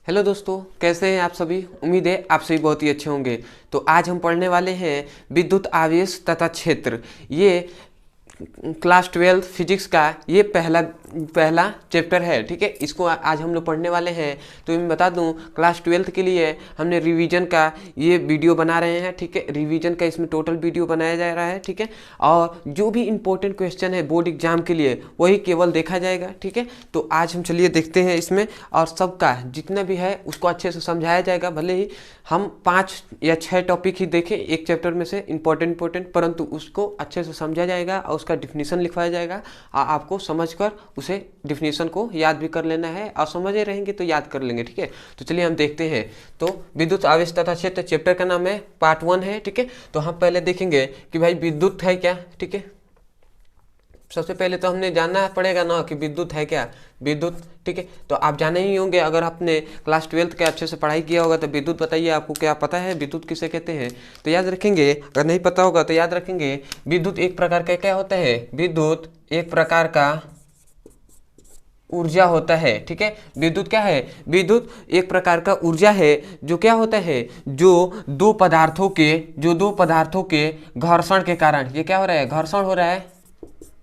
Hello दोस्तों, कैसे हैं आप सभी। उम्मीद है आप सभी बहुत ही अच्छे होंगे। तो आज हम पढ़ने वाले हैं विद्युत आवेश तथा क्षेत्र। ये क्लास 12 फिजिक्स का ये पहला पहला चैप्टर है। ठीक है, इसको आज हम लोग पढ़ने वाले हैं। तो मैं बता दूं, क्लास 12 के लिए हमने रिवीजन का ये वीडियो बना रहे हैं। ठीक है, रिवीजन का इसमें टोटल वीडियो बनाया जा रहा है। ठीक है, और जो भी इंपॉर्टेंट क्वेश्चन है बोर्ड एग्जाम के लिए वही केवल देखा जाएगा। ठीक है, तो आज हम चलिए देखते हैं इसमें, और सबका जितना भी है उसको अच्छे से समझाया जाएगा। भले ही हम 5 या 6 टॉपिक ही देखें एक चैप्टर में से इंपॉर्टेंट, परंतु उसको अच्छे से समझा जाएगा और उसका डिफिनीशन लिखवाया जाएगा। और आपको समझकर उसे डिफिनीशन को याद भी कर लेना है, और समझे रहेंगे तो याद कर लेंगे। ठीक है, तो चलिए हम देखते हैं। तो विद्युत आवेश तथा क्षेत्र चैप्टर का नाम है, पार्ट 1 है। ठीक है, तो हम पहले देखेंगे कि भाई विद्युत है क्या। ठीक है, सबसे पहले तो हमने जानना पड़ेगा ना कि विद्युत है क्या। विद्युत, ठीक है, तो आप जाने ही होंगे, अगर आपने क्लास 12 के अच्छे से पढ़ाई किया होगा तो विद्युत बताइए आपको क्या पता है, विद्युत किसे कहते हैं। तो याद रखेंगे, अगर नहीं पता होगा तो याद रखेंगे, विद्युत एक प्रकार का क्या होता है। विद्युत एक प्रकार का ऊर्जा होता है। ठीक है, विद्युत क्या है। विद्युत एक प्रकार का ऊर्जा है जो क्या होता है, जो दो पदार्थों के घर्षण के कारण, ये क्या हो रहा है, घर्षण हो रहा है।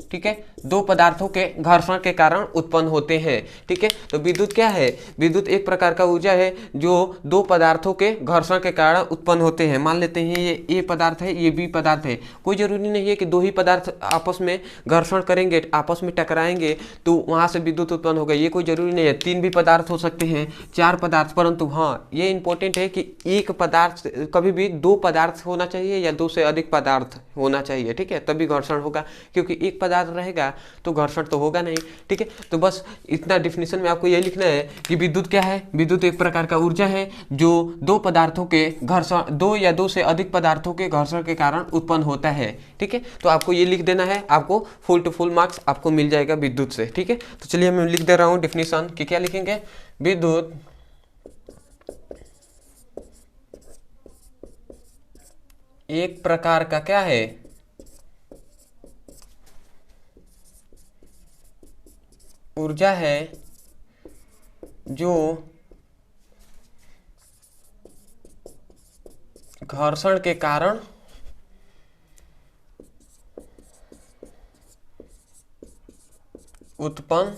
ठीक है, दो पदार्थों के घर्षण के कारण उत्पन्न होते हैं। ठीक है, तो विद्युत क्या है। विद्युत एक प्रकार का ऊर्जा है जो दो पदार्थों के घर्षण के कारण उत्पन्न होते हैं। मान लेते हैं ये ए पदार्थ है, ये बी पदार्थ है। कोई जरूरी नहीं है कि दो ही पदार्थ आपस में घर्षण करेंगे, आपस में टकराएंगे तो वहां से विद्युत उत्पन्न होगा, ये कोई जरूरी नहीं है। 3 भी पदार्थ हो सकते हैं, 4 पदार्थ, परंतु हाँ ये इंपॉर्टेंट है कि एक पदार्थ, कभी भी 2 पदार्थ होना चाहिए या 2 से अधिक पदार्थ होना चाहिए। ठीक है, तभी घर्षण होगा, क्योंकि एक पदार्थ रहेगा तो घर्षण तो होगा नहीं। ठीक है, तो बस इतना डिफिनीशन में आपको यही लिखना है कि विद्युत क्या है। विद्युत एक प्रकार का ऊर्जा है जो दो पदार्थों के घर्षण, 2 या 2 से अधिक पदार्थों के घर्षण के कारण उत्पन्न होता है। ठीक है, तो आपको ये लिख देना है, आपको फुल टू फुल मार्क्स आपको मिल जाएगा विद्युत से। ठीक है, तो चलिए मैं लिख दे रहा हूं डिफिनीशन कि क्या लिखेंगे। विद्युत एक प्रकार का क्या है, ऊर्जा है जो घर्षण के कारण उत्पन्न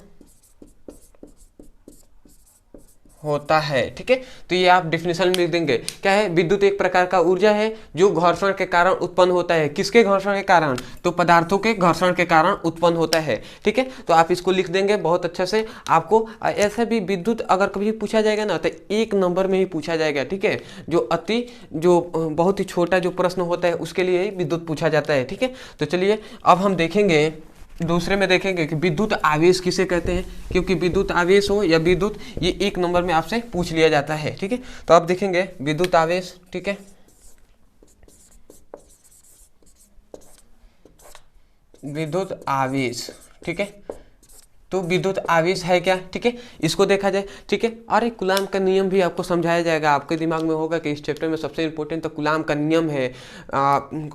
होता है। ठीक है, तो ये आप डिफिनेशन में लिख देंगे क्या है। विद्युत एक प्रकार का ऊर्जा है जो घर्षण के कारण उत्पन्न होता है। किसके घर्षण के कारण, तो पदार्थों के घर्षण के कारण उत्पन्न होता है। ठीक है, तो आप इसको लिख देंगे बहुत अच्छे से। आपको ऐसा भी विद्युत अगर कभी पूछा जाएगा ना तो 1 नंबर में ही पूछा जाएगा। ठीक है, जो बहुत ही छोटा जो प्रश्न होता है उसके लिए ही विद्युत पूछा जाता है। ठीक है, तो चलिए अब हम देखेंगे, दूसरे में देखेंगे कि विद्युत आवेश किसे कहते हैं, क्योंकि विद्युत आवेश हो या विद्युत, ये 1 नंबर में आपसे पूछ लिया जाता है। ठीक है, तो आप देखेंगे विद्युत आवेश। ठीक है, विद्युत आवेश। ठीक है, तो विद्युत आवेश है क्या। ठीक है, इसको देखा जाए। ठीक है, और एक कूलाम का नियम भी आपको समझाया जाएगा। आपके दिमाग में होगा कि इस चैप्टर में सबसे इंपॉर्टेंट तो कूलाम का नियम है।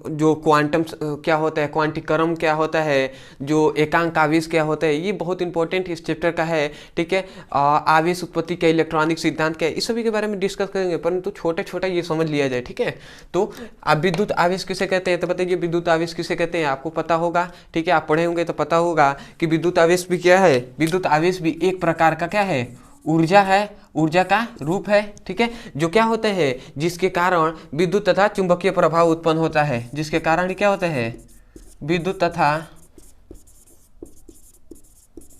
जो क्वांटम क्या होता है, क्वांटिक्रम क्या होता है, जो एकांक आवेश क्या होता है, ये बहुत इंपॉर्टेंट इस चैप्टर का है। ठीक है, आवेश उत्पत्ति क्या, इलेक्ट्रॉनिक सिद्धांत क्या है, इस सभी के बारे में डिस्कस करेंगे, परंतु छोटा छोटा ये समझ लिया जाए। ठीक है, तो आप विद्युत आवेश किसे कहते हैं, तो बताइए विद्युत आवेश किसे कहते हैं, आपको पता होगा। ठीक है, आप पढ़े होंगे तो पता होगा कि विद्युत आवेश भी क्या है। विद्युत आवेश भी एक प्रकार का क्या है, ऊर्जा है, ऊर्जा का रूप है। ठीक है, जो क्या होता है, जिसके कारण विद्युत तथा चुंबकीय प्रभाव उत्पन्न होता है। जिसके कारण क्या होता है, विद्युत तथा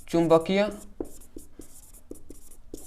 चुंबकीय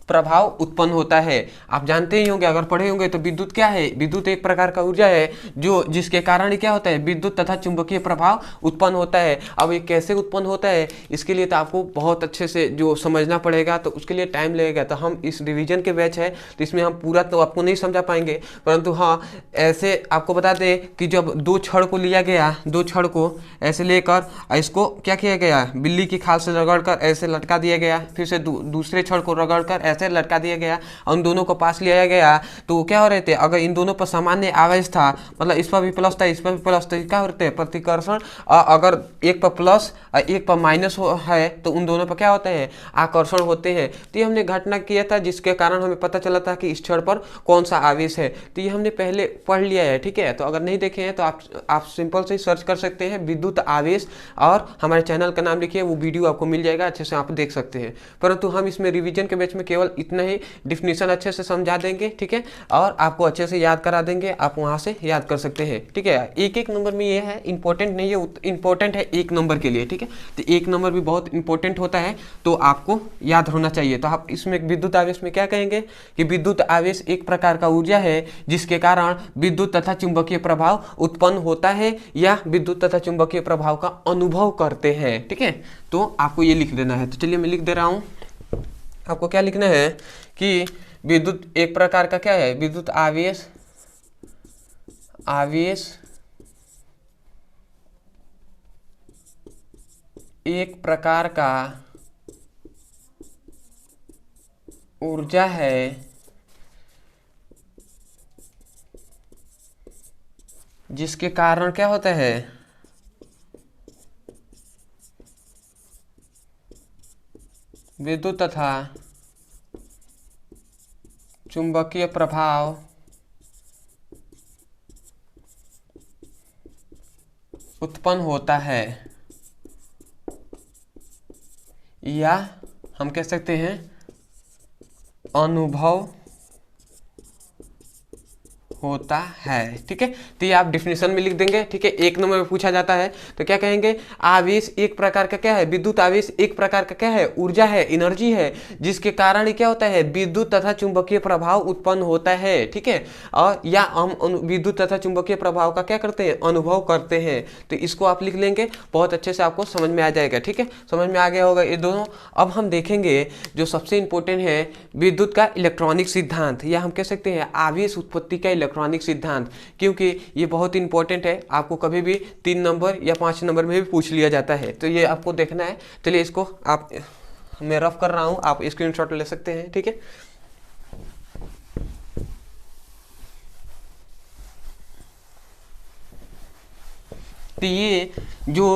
प्रभाव उत्पन्न होता है। आप जानते ही होंगे, अगर पढ़े होंगे, तो विद्युत क्या है। विद्युत एक प्रकार का ऊर्जा है जो जिसके कारण क्या होता है, विद्युत तथा चुंबकीय प्रभाव उत्पन्न होता है। अब ये कैसे उत्पन्न होता है, इसके लिए तो आपको बहुत अच्छे से जो समझना पड़ेगा, तो उसके लिए टाइम लगेगा। तो हम इस रिवीजन के बैच है तो इसमें हम पूरा तो आपको नहीं समझा पाएंगे, परंतु हाँ ऐसे आपको बता दें कि जब 2 छड़ को लिया गया, 2 छड़ को ऐसे लेकर इसको क्या किया गया, बिल्ली की खाल से रगड़ कर ऐसे लटका दिया गया, फिर से दूसरे छड़ को रगड़ कर से लटका दिया गया और उन दोनों को पास लिया गया तो वो क्या हो रहे थे, अगर इन दोनों पर सामान्य आवेश था, मतलब इस पर भी प्लस था इस पर भी प्लस, तो क्या होते हैं प्रतिकर्षण। अगर एक पर प्लस और एक पर माइनस है तो उन दोनों पर क्या होते हैं, आकर्षण होते हैं। तो ये हमने घटना किया था जिसके कारण हमें पता चला था कि इस छड़ पर कौन सा आवेश है। तो ये हमने पहले पढ़ लिया है, ठीक है। तो अगर नहीं देखे हैं तो आप सिंपल से सर्च कर सकते हैं विद्युत आवेश और हमारे चैनल का नाम लिखिए, वो वीडियो आपको मिल जाएगा, अच्छे से आप देख सकते हैं। परंतु हम इसमें रिवीजन के बैच में केवल इतना ही डिफिनीशन अच्छे से समझा देंगे, ठीक है, और आपको अच्छे से याद करा देंगे, आप वहाँ से याद कर सकते हैं, ठीक है। एक नंबर में ये है, इंपॉर्टेंट नहीं है, इंपॉर्टेंट है एक नंबर के लिए, ठीक है। तो एक नंबर भी बहुत इंपॉर्टेंट होता है, तो आपको याद होना चाहिए। तो आप इसमें विद्युत आवेश में क्या कहेंगे कि विद्युत आवेश एक प्रकार का ऊर्जा है जिसके कारण विद्युत तथा चुंबकीय प्रभाव उत्पन्न होता है या विद्युत तथा चुंबकीय प्रभाव का अनुभव करते हैं, ठीक है। तो आपको ये लिख देना है। तो चलिए मैं लिख दे रहा हूं, आपको क्या लिखना है कि विद्युत एक प्रकार का क्या है, विद्युत आवेश एक प्रकार का ऊर्जा है जिसके कारण क्या होता है, विद्युत तथा चुंबकीय प्रभाव उत्पन्न होता है, या हम कह सकते हैं अनुभव होता है, ठीक है। तो ये आप डिफिनेशन में लिख देंगे, ठीक है। एक नंबर में पूछा जाता है तो क्या कहेंगे, आवेश एक प्रकार का क्या है, विद्युत आवेश एक प्रकार का क्या है, ऊर्जा है, एनर्जी है, जिसके कारण क्या होता है, विद्युत तथा चुंबकीय प्रभाव उत्पन्न होता है, ठीक है। और या हम विद्युत तथा चुंबकीय प्रभाव का क्या करते हैं, अनुभव करते हैं। तो इसको आप लिख लेंगे, बहुत अच्छे से आपको समझ में आ जाएगा, ठीक है। समझ में आ गया होगा ये दोनों। अब हम देखेंगे जो सबसे इंपॉर्टेंट है, विद्युत का इलेक्ट्रॉनिक सिद्धांत, या हम कह सकते हैं आवेश उत्पत्ति का इलेक्ट्रॉनिक सिद्धांत, क्योंकि ये बहुत इंपॉर्टेंट है, आपको कभी भी 3 नंबर या 5 नंबर में भी पूछ लिया जाता है, तो ये आपको देखना है। चलिए इसको आप, मैं रफ कर रहा हूं, आप स्क्रीनशॉट ले सकते हैं, ठीक है। तो ये जो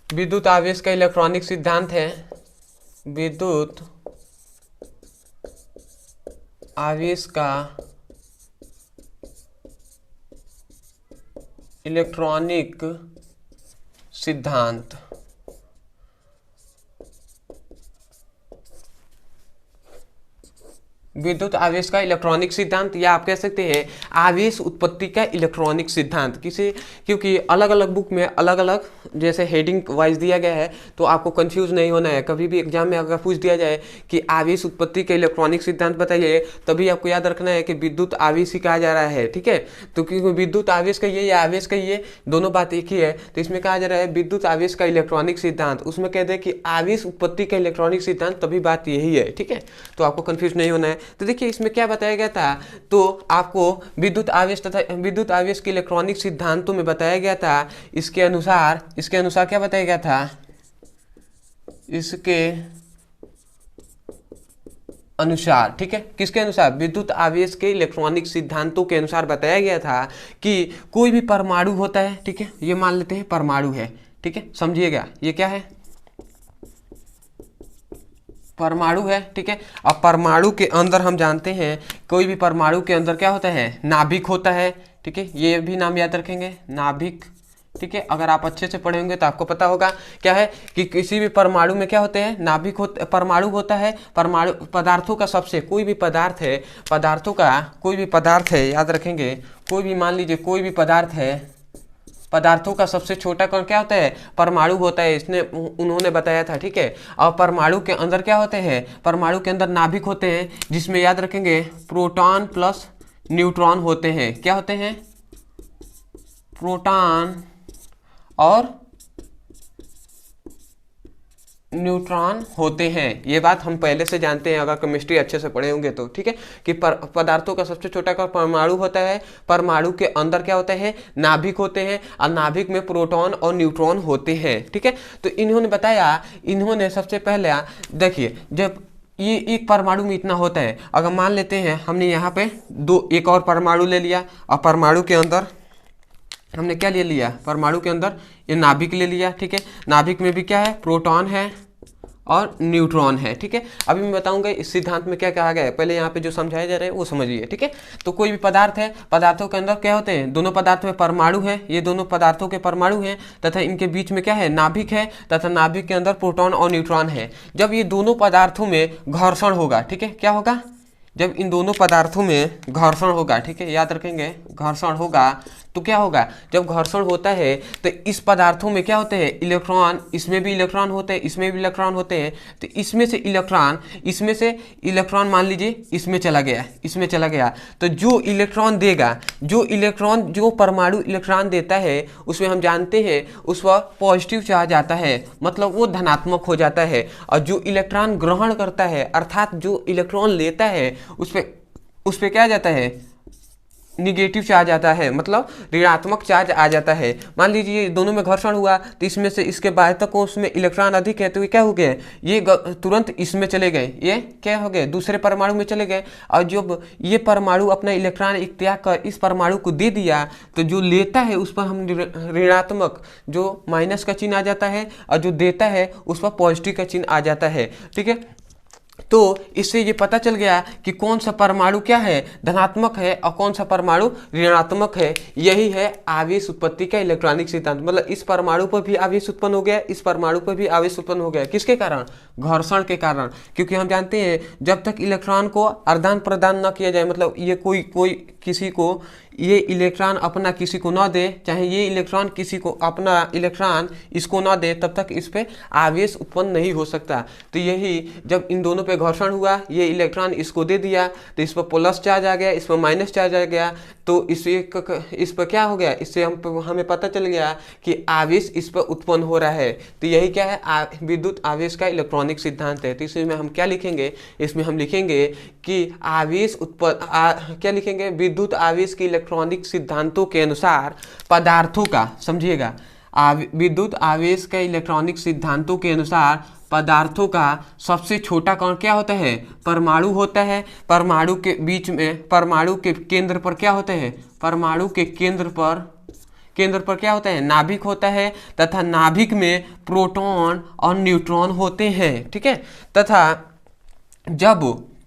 विद्युत आवेश का इलेक्ट्रॉनिक सिद्धांत है, विद्युत आवेश का इलेक्ट्रॉनिक सिद्धांत, विद्युत आवेश का इलेक्ट्रॉनिक सिद्धांत, या आप कह सकते हैं आवेश उत्पत्ति का इलेक्ट्रॉनिक सिद्धांत। किसी, क्योंकि अलग अलग बुक में अलग अलग जैसे हेडिंग वाइज दिया गया है, तो आपको कंफ्यूज नहीं होना है। कभी भी एग्जाम में अगर पूछ दिया जाए कि आवेश उत्पत्ति का इलेक्ट्रॉनिक सिद्धांत बताइए, तभी आपको याद रखना है कि विद्युत आवेश ही कहा जा रहा है, ठीक है। तो क्योंकि विद्युत आवेश का ये या आवेश का ये दोनों बात एक ही है, तो इसमें कहा जा रहा है विद्युत आवेश का इलेक्ट्रॉनिक सिद्धांत, उसमें कहते हैं कि आवेश उत्पत्ति का इलेक्ट्रॉनिक सिद्धांत, तभी बात यही है, ठीक है। तो आपको कंफ्यूज नहीं होना है। तो देखिए इसमें क्या बताया गया था, तो आपको विद्युत आवेश तथा विद्युत आवेश के इलेक्ट्रॉनिक सिद्धांतों में बताया गया था, इसके अनुसार क्या बताया गया था, इसके अनुसार, ठीक है, किसके अनुसार, विद्युत आवेश के इलेक्ट्रॉनिक सिद्धांतों के अनुसार बताया गया था कि कोई भी परमाणु होता है, ठीक है, ये मान लेते हैं परमाणु है, ठीक है, समझिएगा ये क्या है, परमाणु है, ठीक है। अब परमाणु के अंदर हम जानते हैं, कोई भी परमाणु के अंदर क्या होता है, नाभिक होता है, ठीक है, ये भी नाम याद रखेंगे, नाभिक, ठीक है। अगर आप अच्छे से पढ़े होंगे तो आपको पता होगा क्या है कि किसी भी परमाणु में क्या होते हैं, नाभिक होते, परमाणु होता है। परमाणु पदार्थों का सबसे, कोई भी पदार्थ है, पदार्थों का कोई भी पदार्थ है, याद रखेंगे, कोई भी, मान लीजिए कोई भी पदार्थ है, पदार्थों का सबसे छोटा कण क्या होता है, परमाणु होता है, इसने उन्होंने बताया था, ठीक है। और परमाणु के अंदर क्या होते हैं, परमाणु के अंदर नाभिक होते हैं, जिसमें याद रखेंगे प्रोटॉन प्लस न्यूट्रॉन होते हैं, क्या होते हैं, प्रोटॉन और न्यूट्रॉन होते हैं। ये बात हम पहले से जानते हैं अगर केमिस्ट्री अच्छे से पढ़े होंगे तो, ठीक है, कि पदार्थों का सबसे छोटा का परमाणु होता है। परमाणु के अंदर क्या होता है, नाभिक होते हैं, और नाभिक में प्रोटॉन और न्यूट्रॉन होते हैं, ठीक है। तो इन्होंने बताया, इन्होंने सबसे पहले देखिए, जब ये एक परमाणु में इतना होता है, अगर मान लेते हैं हमने यहाँ पे एक और परमाणु ले लिया, और परमाणु के अंदर हमने क्या ले लिया, परमाणु के अंदर ये नाभिक ले लिया, ठीक है। नाभिक में भी क्या है, प्रोटॉन है और न्यूट्रॉन है, ठीक है। अभी मैं बताऊंगा इस सिद्धांत में क्या कहा गया है, पहले यहाँ पे जो समझाया जा रहा है वो समझिए, ठीक है। तो कोई भी पदार्थ है, पदार्थों के अंदर क्या होते हैं, दोनों पदार्थ में परमाणु है, ये दोनों पदार्थों के परमाणु हैं, तथा इनके बीच में क्या है, नाभिक है, तथा नाभिक के अंदर प्रोटॉन और न्यूट्रॉन है। जब ये दोनों पदार्थों में घर्षण होगा, ठीक है, क्या होगा, जब इन दोनों पदार्थों में घर्षण होगा, ठीक है, याद रखेंगे, घर्षण होगा तो क्या होगा, जब घर्षण होता है तो इस पदार्थों में क्या होते हैं, इलेक्ट्रॉन, इसमें भी इलेक्ट्रॉन होते हैं, इसमें भी इलेक्ट्रॉन होते हैं। तो इसमें से इलेक्ट्रॉन मान लीजिए इसमें चला गया, इसमें चला गया, तो जो इलेक्ट्रॉन देगा, जो परमाणु इलेक्ट्रॉन देता है उसमें हम जानते हैं उस पर पॉजिटिव चार्ज आता है, मतलब वो धनात्मक हो जाता है। और जो इलेक्ट्रॉन ग्रहण करता है, अर्थात जो इलेक्ट्रॉन लेता है, उस पर क्या जाता है, निगेटिव चार्ज आता है, मतलब ऋणात्मक चार्ज आ जाता है। मान लीजिए दोनों में घर्षण हुआ, तो इसमें से इसके बाह्यतक कोश में इलेक्ट्रॉन अधिक है, तो ये क्या हो गए, ये तुरंत इसमें चले गए, ये क्या हो गए, दूसरे परमाणु में चले गए। और जब ये परमाणु अपना इलेक्ट्रॉन त्याग कर इस परमाणु को दे दिया, तो जो लेता है उस पर हम ऋणात्मक, जो माइनस का चिन्ह आ जाता है, और जो देता है उस पर पॉजिटिव का चिन्ह आ जाता है, ठीक है। तो इससे ये पता चल गया कि कौन सा परमाणु क्या है, धनात्मक है, और कौन सा परमाणु ऋणात्मक है। यही है आवेश उत्पत्ति का इलेक्ट्रॉनिक सिद्धांत, मतलब इस परमाणु पर भी आवेश उत्पन्न हो गया, इस परमाणु पर भी आवेश उत्पन्न हो गया, किसके कारण, घर्षण के कारण। क्योंकि हम जानते हैं जब तक इलेक्ट्रॉन को आदान प्रदान न किया जाए, मतलब ये कोई किसी को ये इलेक्ट्रॉन अपना किसी को ना दे, चाहे ये इलेक्ट्रॉन किसी को अपना इलेक्ट्रॉन इसको ना दे, तब तक इस पे आवेश उत्पन्न नहीं हो सकता। तो यही जब इन दोनों पे घर्षण हुआ, ये इलेक्ट्रॉन इसको दे दिया, तो इस पर प्लस चार्ज आ गया, इस पर माइनस चार्ज आ गया, तो इस पर क्या हो गया, इससे हमें पता चल गया कि आवेश इस पर उत्पन्न हो रहा है। तो यही क्या है, विद्युत आवेश का इलेक्ट्रॉनिक सिद्धांत है। तो इसमें हम क्या लिखेंगे, इसमें हम लिखेंगे कि आवेश उत्पन्न क्या लिखेंगे, विद्युत आवेश के इलेक्ट्रॉनिक सिद्धांतों के अनुसार पदार्थों का, समझिएगा, विद्युत आवेश के इलेक्ट्रॉनिक सिद्धांतों के अनुसार पदार्थों का सबसे छोटा कण क्या होता है, परमाणु होता है। परमाणु के बीच में, परमाणु के केंद्र पर क्या होता है, परमाणु के केंद्र पर क्या होता है, नाभिक होता है, तथा नाभिक में प्रोटॉन और न्यूट्रॉन होते हैं, ठीक है।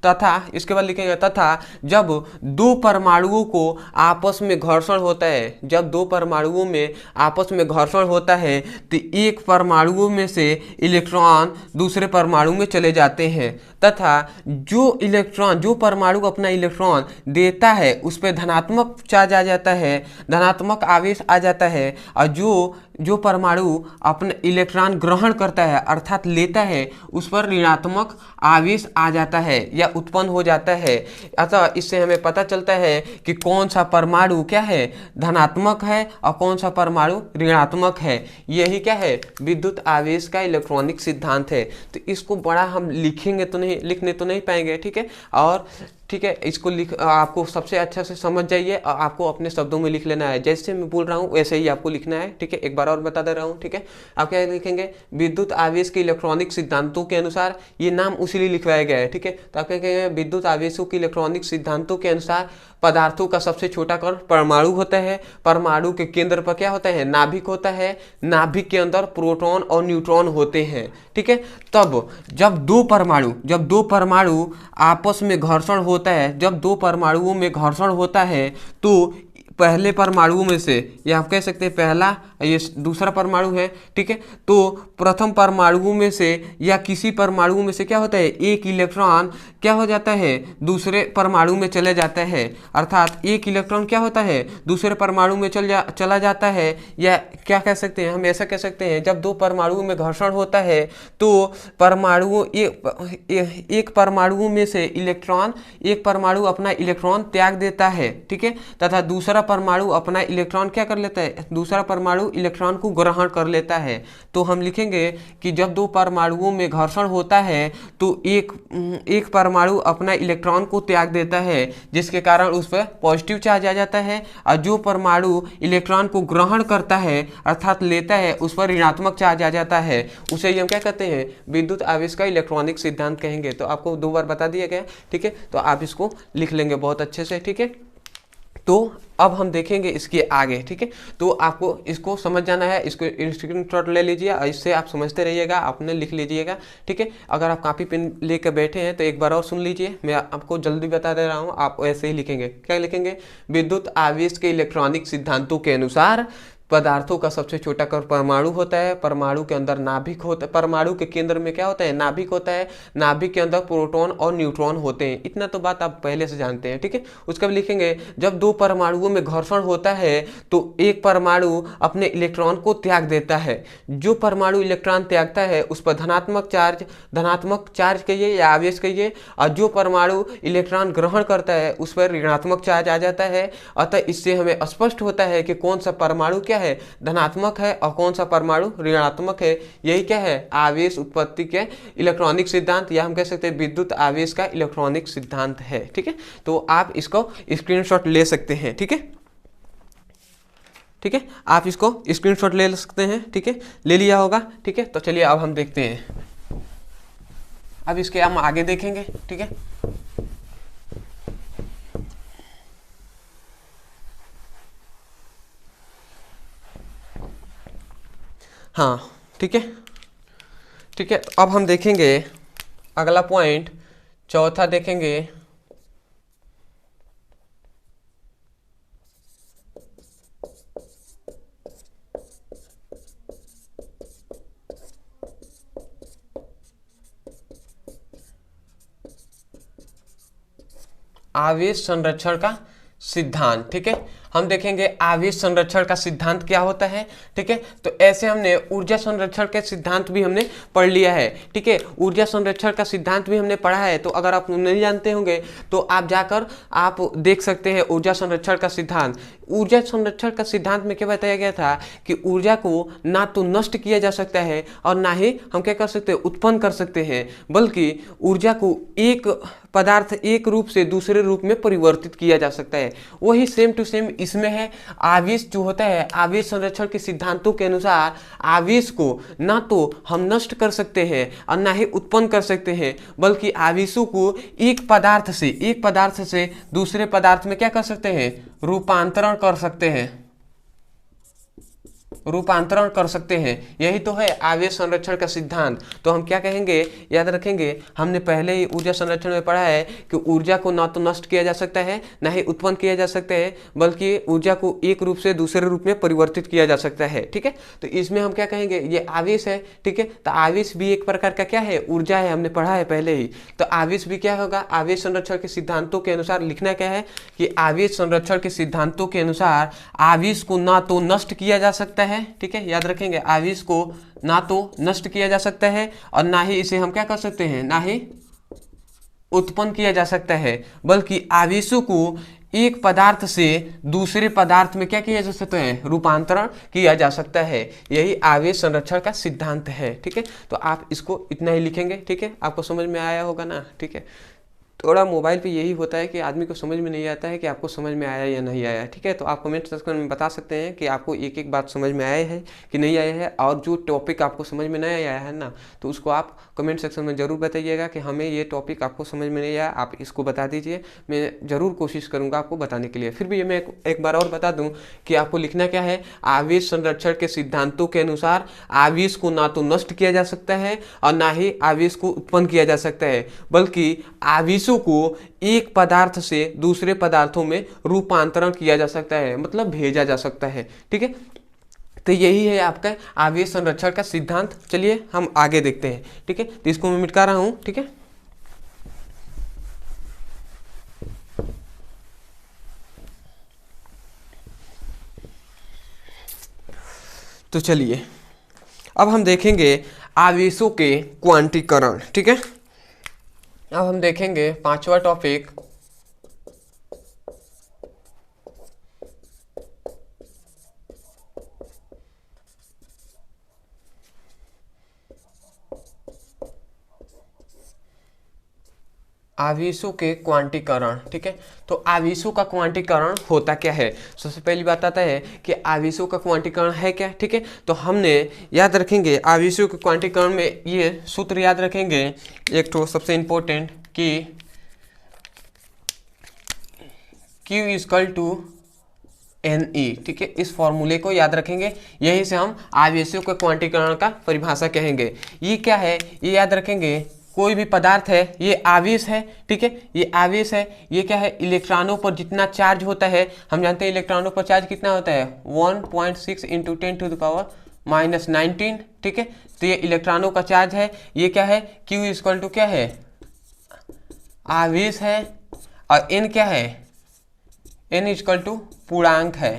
तथा इसके बाद लिखेंगे, तथा जब दो परमाणुओं को आपस में घर्षण होता है, जब दो परमाणुओं में आपस में घर्षण होता है, तो एक परमाणु में से इलेक्ट्रॉन दूसरे परमाणु में चले जाते हैं, तथा जो परमाणु अपना इलेक्ट्रॉन देता है उस पर धनात्मक चार्ज आ जाता है, धनात्मक आवेश आ जाता है, और जो परमाणु अपना इलेक्ट्रॉन ग्रहण करता है अर्थात लेता है, उस पर ऋणात्मक आवेश आ जाता है या उत्पन्न हो जाता है। अतः इससे हमें पता चलता है कि कौन सा परमाणु क्या है, धनात्मक है, और कौन सा परमाणु ऋणात्मक है। यही क्या है, विद्युत आवेश का इलेक्ट्रॉनिक सिद्धांत है। तो इसको बड़ा हम लिखने तो नहीं पाएंगे, ठीक है, और ठीक है, इसको आपको सबसे अच्छा से समझ जाइए, और आपको अपने शब्दों में लिख लेना है, जैसे मैं बोल रहा हूँ वैसे ही आपको लिखना है, ठीक है। एक बार और बता दे रहा हूँ, ठीक है। आप क्या लिखेंगे, विद्युत आवेश के इलेक्ट्रॉनिक सिद्धांतों के अनुसार, ये नाम उसी लिखवाया गया है, ठीक है। तो आप क्या कहेंगे, विद्युत आवेशों के इलेक्ट्रॉनिक सिद्धांतों के अनुसार पदार्थों का सबसे छोटा कण परमाणु होता है। परमाणु के केंद्र पर क्या होता है, नाभिक होता है, नाभिक के अंदर प्रोटॉन और न्यूट्रॉन होते हैं, ठीक है। तब जब दो परमाणु आपस में घर्षण होता है, जब दो परमाणुओं में घर्षण होता है, तो पहले परमाणु में से, या आप कह सकते हैं पहला, ये दूसरा परमाणु है, ठीक है। तो प्रथम परमाणु में से या किसी परमाणु में से क्या होता है, एक इलेक्ट्रॉन क्या हो जाता है, दूसरे परमाणु में चले जाता है, अर्थात एक इलेक्ट्रॉन क्या होता है, दूसरे परमाणु में चला जाता है। या क्या कह सकते हैं, हम ऐसा कह सकते हैं, जब दो परमाणु में घर्षण होता है तो एक परमाणु में से एक परमाणु अपना इलेक्ट्रॉन त्याग देता है, ठीक है, तथा दूसरा परमाणु अपना इलेक्ट्रॉन क्या कर लेता है, दूसरा परमाणु इलेक्ट्रॉन को ग्रहण कर लेता है। तो हम लिखेंगे कि जब दो परमाणुओं में घर्षण होता है तो एक परमाणु अपना इलेक्ट्रॉन को त्याग देता है, जिसके कारण उस पर पॉजिटिव चार्ज आ जाता है, और जो परमाणु इलेक्ट्रॉन को ग्रहण करता है अर्थात लेता है उस पर ऋणात्मक चार्ज आ जाता है। उसे ही हम क्या कहते हैं, विद्युत आवेश का इलेक्ट्रॉनिक सिद्धांत कहेंगे। तो आपको 2 बार बता दिया गया, ठीक है। तो आप इसको लिख लेंगे बहुत अच्छे से, ठीक है। तो अब हम देखेंगे इसके आगे, ठीक है। तो आपको इसको समझ जाना है, इसको स्क्रीनशॉट ले लीजिए और इससे आप समझते रहिएगा, आपने लिख लीजिएगा, ठीक है। अगर आप कॉपी पेन लेकर बैठे हैं तो एक बार और सुन लीजिए, मैं आपको जल्दी बता दे रहा हूँ, आप ऐसे ही लिखेंगे। क्या लिखेंगे, विद्युत आवेश के इलेक्ट्रॉनिक सिद्धांतों के अनुसार पदार्थों का सबसे छोटा परमाणु होता है, परमाणु के अंदर नाभिक होता है, परमाणु के केंद्र में क्या होता है, नाभिक होता है, नाभिक के अंदर प्रोटॉन और न्यूट्रॉन होते हैं। इतना तो बात आप पहले से जानते हैं, ठीक है। उसका भी लिखेंगे, जब दो परमाणुओं में घर्षण होता है तो एक परमाणु अपने इलेक्ट्रॉन को त्याग देता है। जो परमाणु इलेक्ट्रॉन त्यागता है उस पर धनात्मक चार्ज कहिए या आवेश कहिए, और जो परमाणु इलेक्ट्रॉन ग्रहण करता है उस पर ऋणात्मक चार्ज आ जाता है। अतः इससे हमें स्पष्ट होता है कि कौन सा परमाणु क्या है, धनात्मक है, और कौन सा परमाणु ऋणात्मक है। यही क्या है, आवेश उत्पत्ति के इलेक्ट्रॉनिक सिद्धांत, या हम कह सकते हैं विद्युत आवेश का इलेक्ट्रॉनिक सिद्धांत है, ठीक है। तो आप इसको स्क्रीनशॉट ले सकते हैं, ठीक है, ठीक है। आप इसको स्क्रीनशॉट ले सकते हैं, ठीक है, ले लिया होगा, ठीक है। तो चलिए अब हम देखते हैं, अब इसके हम आगे देखेंगे, ठीक है। हाँ, ठीक है, ठीक है। अब हम देखेंगे अगला पॉइंट, चौथा देखेंगे, आवेश संरक्षण का सिद्धांत, ठीक है। हम देखेंगे आवेश संरक्षण का सिद्धांत क्या होता है, ठीक है। तो ऐसे हमने ऊर्जा संरक्षण के सिद्धांत भी हमने पढ़ लिया है, ठीक है। ऊर्जा संरक्षण का सिद्धांत भी हमने पढ़ा है, तो अगर आप नहीं जानते होंगे तो आप जाकर आप देख सकते हैं ऊर्जा संरक्षण का सिद्धांत। ऊर्जा संरक्षण का सिद्धांत में क्या बताया गया था कि ऊर्जा को ना तो नष्ट किया जा सकता है और ना ही हम क्या कर सकते हैं, उत्पन्न कर सकते हैं, बल्कि ऊर्जा को एक पदार्थ एक रूप से दूसरे रूप में परिवर्तित किया जा सकता है। वही सेम टू सेम इसमें है। आवेश जो होता है, आवेश संरक्षण के सिद्धांतों के अनुसार आवेश को ना तो हम नष्ट कर सकते हैं और ना ही उत्पन्न कर सकते हैं, बल्कि आवेशों को एक पदार्थ से दूसरे पदार्थ में क्या कर सकते हैं, रूपांतरण कर सकते हैं, रूपांतरण कर सकते हैं। यही तो है आवेश संरक्षण का सिद्धांत। तो हम क्या कहेंगे, याद रखेंगे, हमने पहले ही ऊर्जा संरक्षण में पढ़ा है कि ऊर्जा को ना तो नष्ट किया जा सकता है ना ही उत्पन्न किया जा सकता है, बल्कि ऊर्जा को एक रूप से दूसरे रूप में परिवर्तित किया जा सकता है, ठीक है। तो इसमें हम क्या कहेंगे, ये आवेश है, ठीक है। तो आवेश भी एक प्रकार का क्या है, ऊर्जा है, हमने पढ़ा है पहले ही। तो आवेश भी क्या होगा, आवेश संरक्षण के सिद्धांतों के अनुसार लिखना क्या है कि आवेश संरक्षण के सिद्धांतों के अनुसार आवेश को ना तो नष्ट किया जा सकता है, ठीक है, याद रखेंगे, आवेश को ना तो नष्ट किया जा सकता है और ना ही इसे हम क्या कर सकते हैं, ना ही उत्पन्न किया जा सकता है, बल्कि आवेशों को एक पदार्थ से दूसरे पदार्थ में क्या किया जा सकता है, रूपांतरण किया जा सकता है। यही आवेश संरक्षण का सिद्धांत है, ठीक है। तो आप इसको इतना ही लिखेंगे, ठीक है। आपको समझ में आया होगा ना, ठीक है। थोड़ा मोबाइल पे यही होता है कि आदमी को समझ में नहीं आता है कि आपको समझ में आया या नहीं आया, ठीक है। तो आप कमेंट सेक्शन में बता सकते हैं कि आपको एक एक बात समझ में आया है कि नहीं आया है, और जो टॉपिक आपको समझ में नहीं आया है ना, तो उसको आप कमेंट सेक्शन में ज़रूर बताइएगा कि हमें ये टॉपिक आपको समझ में नहीं आया, आप इसको बता दीजिए। मैं ज़रूर कोशिश करूँगा आपको बताने के लिए। फिर भी मैं एक बार और बता दूँ कि आपको लिखना क्या है, आवेश संरक्षण के सिद्धांतों के अनुसार आवेश को ना तो नष्ट किया जा सकता है और ना ही आवेश को उत्पन्न किया जा सकता है, बल्कि आवेशों को एक पदार्थ से दूसरे पदार्थों में रूपांतरण किया जा सकता है, मतलब भेजा जा सकता है, ठीक है। तो यही है आपका आवेश संरक्षण का सिद्धांत। चलिए हम आगे देखते हैं, ठीक है। तो इसको मैं मिटा रहा हूं, ठीक है। तो चलिए अब हम देखेंगे आवेशों के क्वांटीकरण, ठीक है। अब हम देखेंगे 5वां टॉपिक, आवेशों के क्वांटीकरण। ठीक है, तो आवेशों का क्वांटीकरण होता क्या है? सबसे पहली बात आता है कि आवेशों का क्वांटीकरण है क्या। ठीक है, तो हमने याद रखेंगे आवेशों के क्वांटीकरण में ये सूत्र याद रखेंगे। एक तो सबसे इंपॉर्टेंट कि Q इक्वल टू NE। ठीक है, इस फॉर्मूले को याद रखेंगे, यही से हम आवेशों के क्वांटीकरण का परिभाषा कहेंगे। ये क्या है, ये याद रखेंगे। कोई भी पदार्थ है, ये आवेश है। ठीक है, ये आवेश है। ये क्या है, इलेक्ट्रॉनों पर जितना चार्ज होता है, हम जानते हैं इलेक्ट्रॉनों पर चार्ज कितना होता है, 1.6 × 10⁻⁻19। ठीक है, तो ये इलेक्ट्रॉनों का चार्ज है। ये क्या है, Q इक्वल टू क्या है, आवेश है। और N क्या है, N इक्वल टू पूर्णांक है।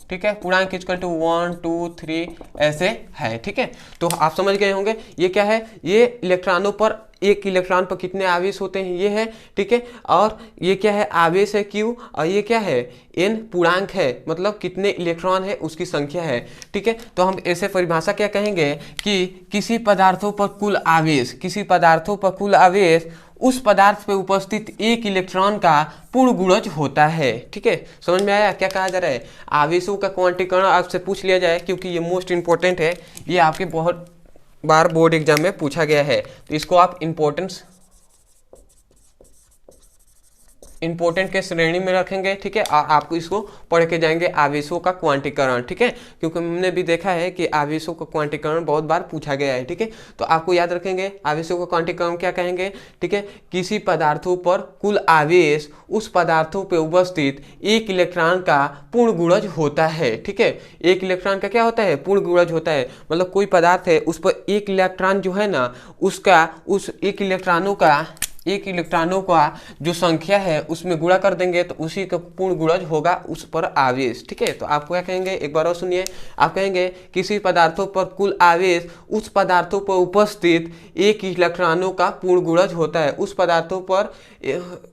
ठीक है, पूर्णांक इक्वल टू 1 2 3 ऐसे है। ठीक है, तो आप समझ गए होंगे ये क्या है, ये इलेक्ट्रॉनों पर, एक इलेक्ट्रॉन पर कितने आवेश होते हैं ये है। ठीक है, और ये क्या है, आवेश है Q, और ये क्या है, N पूर्णांक है, मतलब कितने इलेक्ट्रॉन है उसकी संख्या है। ठीक है, तो हम ऐसे परिभाषा क्या कहेंगे कि किसी पदार्थों पर कुल आवेश, किसी पदार्थों पर कुल आवेश उस पदार्थ पे उपस्थित एक इलेक्ट्रॉन का पूर्ण गुणज होता है। ठीक है, समझ में आया क्या कहा जा रहा है? आवेशों का क्वांटीकरण आपसे पूछ लिया जाए, क्योंकि ये मोस्ट इंपॉर्टेंट है, ये आपके बहुत बार बोर्ड एग्जाम में पूछा गया है, तो इसको आप इंपॉर्टेंट के श्रेणी में रखेंगे। ठीक है, और आपको इसको पढ़ के जाएंगे, आवेशों का क्वांटीकरण। ठीक है, क्योंकि हमने भी देखा है कि आवेशों का क्वांटीकरण बहुत बार पूछा गया है। ठीक है, तो आपको याद रखेंगे आवेशों का क्वांटीकरण क्या कहेंगे। ठीक है, किसी पदार्थों पर कुल आवेश उस पदार्थों पर उपस्थित एक इलेक्ट्रॉन का पूर्ण गुणज होता है। ठीक है, एक इलेक्ट्रॉन का क्या होता है, पूर्ण गुणज होता है, मतलब कोई पदार्थ है उस पर एक इलेक्ट्रॉन जो है ना, उसका उस एक इलेक्ट्रॉनों का जो संख्या है उसमें गुणा कर देंगे तो उसी का पूर्ण गुणज होगा उस पर आवेश। ठीक है, तो आप क्या कहेंगे, एक बार और सुनिए, आप कहेंगे किसी पदार्थों पर कुल आवेश उस पदार्थों पर उपस्थित एक इलेक्ट्रॉनों का पूर्ण गुणज होता है, उस पदार्थों पर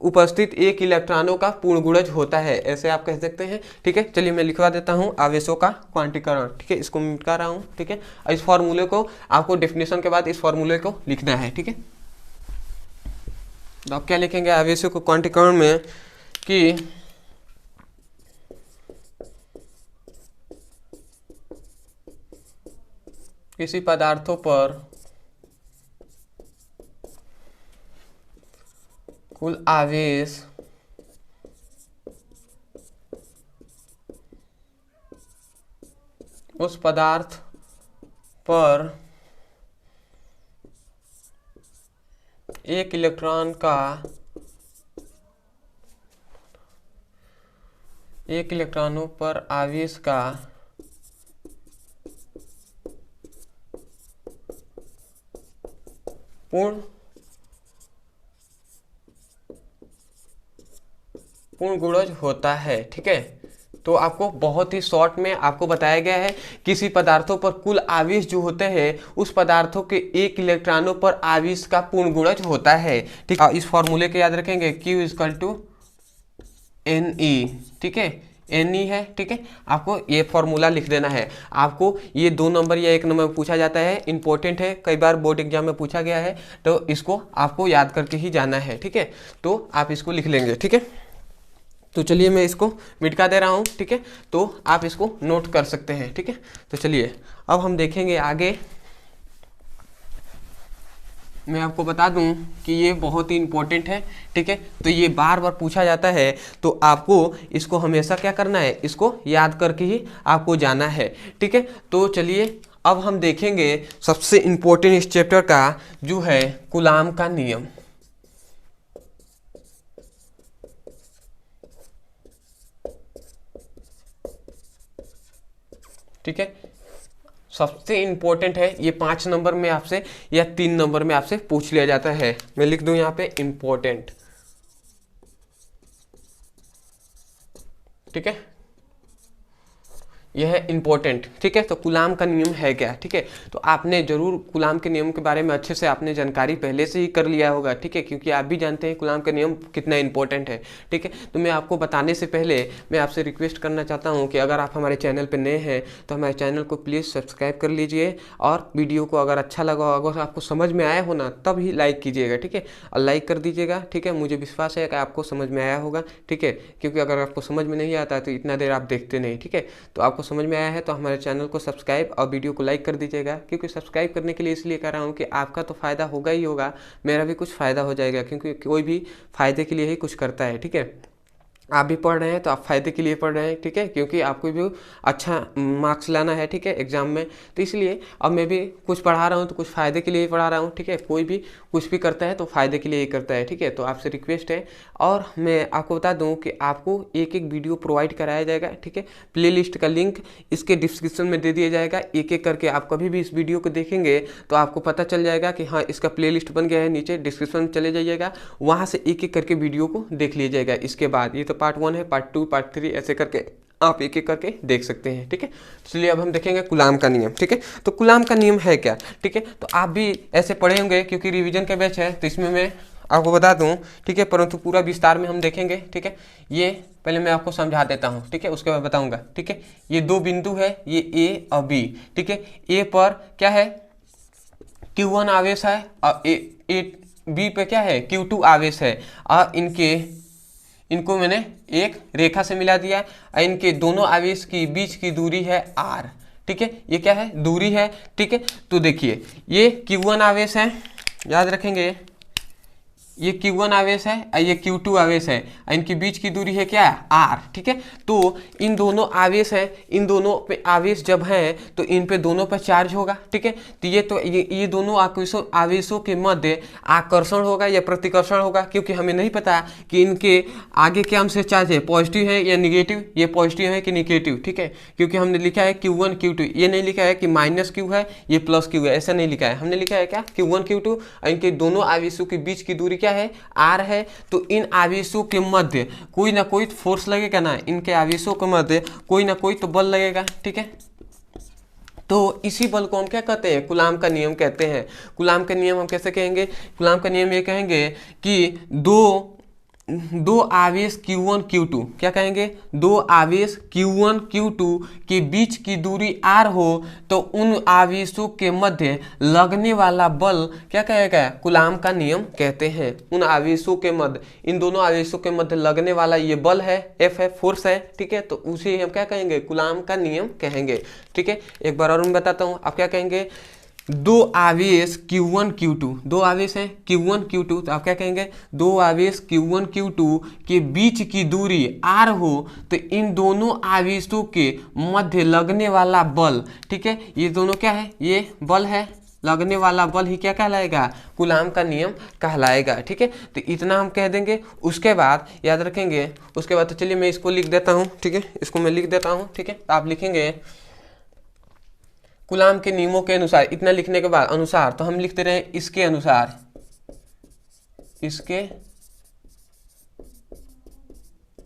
उपस्थित एक इलेक्ट्रॉनों का पूर्ण गुणज होता है, ऐसे आप कह सकते हैं। ठीक है, चलिए मैं लिखवा देता हूँ आवेशों का क्वांटीकरण। ठीक है, इसको मिटा रहा हूँ। ठीक है, इस फॉर्मूले को आपको डेफिनेशन के बाद इस फॉर्मूले को लिखना है। ठीक है, तो आप क्या लिखेंगे आवेशों को क्वांटीकरण में कि किसी पदार्थों पर कुल आवेश उस पदार्थ पर एक इलेक्ट्रॉन का एक इलेक्ट्रॉनों पर आवेश का पूर्ण गुणज होता है। ठीक है, तो आपको बहुत ही शॉर्ट में आपको बताया गया है किसी पदार्थों पर कुल आवेश जो होते हैं उस पदार्थों के एक इलेक्ट्रॉनों पर आवेश का पूर्ण गुणज होता है। ठीक है, इस फॉर्मूले के याद रखेंगे Q इक्वल टू NE। ठीक है, NE है। ठीक है, आपको ये फॉर्मूला लिख देना है। आपको ये 2 नंबर या 1 नंबर में पूछा जाता है, इंपॉर्टेंट है, कई बार बोर्ड एग्जाम में पूछा गया है, तो इसको आपको याद करके ही जाना है। ठीक है, तो आप इसको लिख लेंगे। ठीक है, तो चलिए मैं इसको मिटा दे रहा हूँ। ठीक है, तो आप इसको नोट कर सकते हैं। ठीक है, तो चलिए अब हम देखेंगे आगे। मैं आपको बता दूं कि ये बहुत ही इंपॉर्टेंट है। ठीक है, तो ये बार बार पूछा जाता है, तो आपको इसको हमेशा क्या करना है, इसको याद करके ही आपको जाना है। ठीक है, तो चलिए अब हम देखेंगे सबसे इंपॉर्टेंट इस चैप्टर का जो है कूलाम का नियम। ठीक है, सबसे इंपॉर्टेंट है ये, 5 नंबर में आपसे या 3 नंबर में आपसे पूछ लिया जाता है। मैं लिख दूं यहाँ पे इंपॉर्टेंट। ठीक है, यह है इम्पोर्टेंट, ठीक है। तो कूलाम का नियम है क्या, ठीक है। तो आपने जरूर कूलाम के नियम के बारे में अच्छे से आपने जानकारी पहले से ही कर लिया होगा, ठीक है, क्योंकि आप भी जानते हैं कूलाम का नियम कितना इंपॉर्टेंट है, ठीक है। तो मैं आपको बताने से पहले मैं आपसे रिक्वेस्ट करना चाहता हूँ कि अगर आप हमारे चैनल पर नए हैं तो हमारे चैनल को प्लीज़ सब्सक्राइब कर लीजिए, और वीडियो को अगर अच्छा लगा, अगर आपको समझ में आया हो ना, तब ही लाइक कीजिएगा, ठीक है, और लाइक कर दीजिएगा, ठीक है। मुझे विश्वास है कि आपको समझ में आया होगा, ठीक है, क्योंकि अगर आपको समझ में नहीं आता तो इतना देर आप देखते नहीं, ठीक है। तो आपको समझ में आया है तो हमारे चैनल को सब्सक्राइब और वीडियो को लाइक कर दीजिएगा, क्योंकि सब्सक्राइब करने के लिए इसलिए कर रहा हूँ कि आपका तो फ़ायदा होगा ही होगा, मेरा भी कुछ फ़ायदा हो जाएगा, क्योंकि कोई भी फ़ायदे के लिए ही कुछ करता है, ठीक है। आप भी पढ़ रहे हैं तो आप फायदे के लिए पढ़ रहे हैं, ठीक है, क्योंकि आपको भी अच्छा मार्क्स लाना है, ठीक है, एग्जाम में। तो इसलिए अब मैं भी कुछ पढ़ा रहा हूँ तो कुछ फ़ायदे के लिए ही पढ़ा रहा हूँ, ठीक है। कोई भी कुछ भी करता है तो फ़ायदे के लिए ही करता है, ठीक है। तो आपसे रिक्वेस्ट है, और मैं आपको बता दूँ कि आपको एक एक वीडियो प्रोवाइड कराया जाएगा, ठीक है। प्ले लिस्ट का लिंक इसके डिस्क्रिप्शन में दे दिया जाएगा, एक एक करके आप कभी भी इस वीडियो को देखेंगे तो आपको पता चल जाएगा कि हाँ इसका प्ले लिस्ट बन गया है। नीचे डिस्क्रिप्शन में चले जाइएगा, वहाँ से एक एक करके वीडियो को देख लीजिएगा। इसके बाद ये तो पार्ट 1 है, पार्ट 2, पार्ट 3 ऐसे करके आप एक एक करके देख सकते हैं, ठीक है। चलिए अब हम देखेंगे कूलाम का नियम, ठीक है। तो कूलाम का नियम है क्या, ठीक है। तो आप भी ऐसे पढ़े होंगे, क्योंकि रिवीजन का बैच है तो इसमें मैं आपको बता दूं, ठीक है, परंतु पूरा विस्तार में हम देखेंगे, ठीक है। ये पहले मैं आपको समझा देता हूँ, ठीक है, उसके बाद बताऊंगा, ठीक है। ये दो बिंदु है, ये ए और बी, ठीक है। ए पर क्या है, Q1 आवेश है, और ए बी पे क्या है, Q2 आवेश है, और इनको मैंने एक रेखा से मिला दिया है, और इनके दोनों आवेश की बीच की दूरी है r, ठीक है। ये क्या है, दूरी है, ठीक है। तो देखिए ये Q1 आवेश है, याद रखेंगे, ये Q1 आवेश है और ये Q2 आवेश है, इनके बीच की दूरी है क्या, r, ठीक है। तो इन दोनों आवेश है, इन दोनों पे आवेश जब हैं तो इन पे दोनों पे चार्ज होगा, ठीक है। तो ये दोनों आवेशों के मध्य आकर्षण होगा या प्रतिकर्षण होगा, क्योंकि हमें नहीं पता कि इनके आगे क्या हमसे चार्ज है, पॉजिटिव है या निगेटिव, ये पॉजिटिव है कि निगेटिव, ठीक है। क्योंकि हमने लिखा है Q1 Q2, ये नहीं लिखा है कि -Q है ये +Q है, ऐसा नहीं लिखा है, हमने लिखा है क्या, Q1 Q2, और इनके दोनों आवेशों के बीच की दूरी क्या है, r है। तो इन आवेशों के मध्य कोई ना कोई फोर्स लगेगा ना, इनके आवेशों के मध्य कोई ना कोई तो बल लगेगा, ठीक है। तो इसी बल को हम क्या कहते हैं, कूलाम का नियम कहते हैं। कूलाम का नियम हम कैसे कहेंगे, कूलाम का नियम ये कहेंगे कि दो आवेश Q1 Q2, क्या कहेंगे, दो आवेश Q1 Q2 के बीच की दूरी r हो तो उन आवेशों के मध्य लगने वाला बल क्या कहेगा, कूलाम का नियम कहते हैं। उन आवेशों के मध्य, इन दोनों आवेशों के मध्य लगने वाला ये बल है, F है, फोर्स है, ठीक है। तो उसे हम क्या कहेंगे, कूलाम का नियम कहेंगे, ठीक है। एक बार और मैं बताता हूँ, आप क्या कहेंगे, दो आवेश Q1 Q2, दो आवेश हैं Q1 Q2, तो आप क्या कहेंगे, दो आवेश Q1 Q2 के बीच की दूरी r हो तो इन दोनों आवेशों के मध्य लगने वाला बल, ठीक है, ये दोनों क्या है, ये बल है, लगने वाला बल ही क्या कहलाएगा, कूलाम का नियम कहलाएगा, ठीक है। तो इतना हम कह देंगे, उसके बाद याद रखेंगे, उसके बाद तो चलिए मैं इसको लिख देता हूँ, ठीक है, इसको मैं लिख देता हूँ, ठीक है। आप लिखेंगे कूलाम के नियमों के अनुसार, इतना लिखने के बाद अनुसार, तो हम लिखते रहे इसके अनुसार, इसके